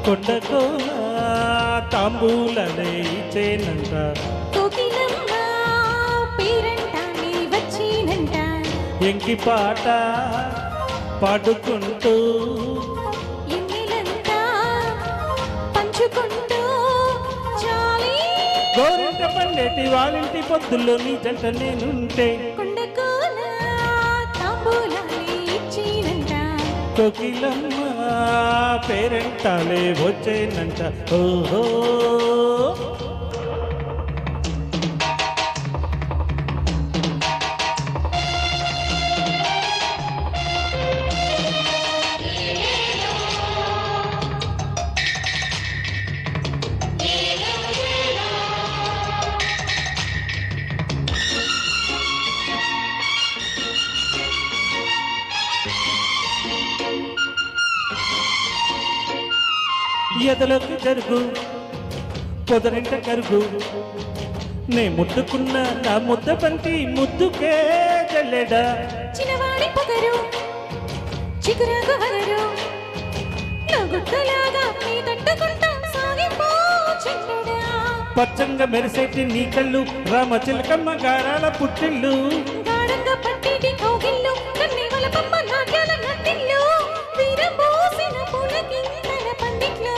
కొండకో తాంబూలనే ఇచ్చేనంట కోకిలమ్మ పేరంటానే వచ్చినంట ఎంకి పాట పాడుకుంటూ ఎన్నెలంతా పంచుకుంటూ చాలి గోరింట పండేటి వాళ్ళింటి పొద్దుల్లో నీ జంట నేనుంటే కొండకోన తాంబూలాలే ఇచ్చినంట కోకిలమ్మ పేరెంటాలే వచ్చేనంట ఓహో ఎదలోకి జరుగు పొదరింట కరుగు నే ముద్దుకున్న నా ముద్ద బంతి ముద్దుకే జల్లెడా చిన్నవాడి పొగరు చిగురాకు హగరు నా గుట్టలాగా నీ తట్టుకుంటా సాగిపో చిన్నడా పచ్చంగా మెరిసేటి నీ కళ్ళు రామచిలకమ్మ గారాల పుట్టిల్లు గాఢంగా పట్టేటి కౌగిళ్ళు కన్ని వలపమ్మ నాట్యాల నట్టిల్లు వీరబోసిన పులకింతల పందిట్లో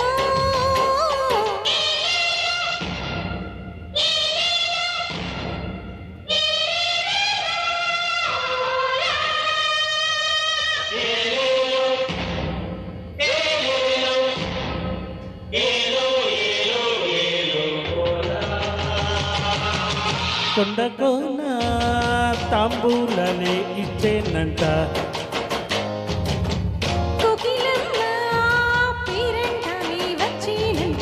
కొండకోన తాంబూలనే ఇచ్చేనంట కోకిలమ్మ పేరంటానే వచ్చినంట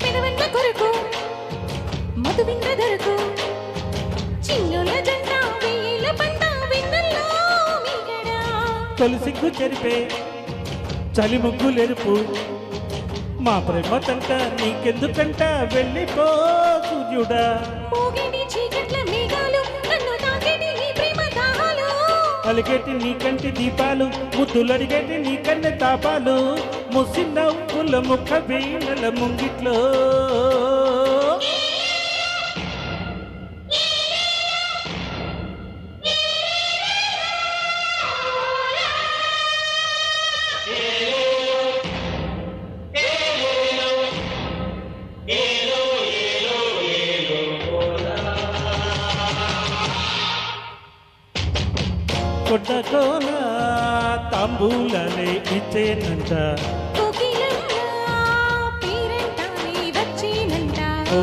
పెదవెన్న కొరకు మధువింద దొరకు చిన్నుల జంట వేల పంట వెన్నెల్లో మిగడా తొలిసిగ్గు చెరిపే చలి ముగ్గులెరుపు మా ప్రేమ తంట నీకెందుకంట వెళ్ళిపో సూర్యుడా పోగేటి చీకట్ల మేఘాలు నన్ను తాకేటి నీ ప్రేమ దాహాలు అలిగేటి నీ కంటి దీపాలు ముద్దులడిగేటి నీ కన్నె తాపాలు ముసిన పుల్ల ముఖ వీణల ముంగిట్లో కొండకోన తాంబూలనే ఇచ్చేనంట కోకిలమ్మ పేరంటానే వచ్చినంట ఓ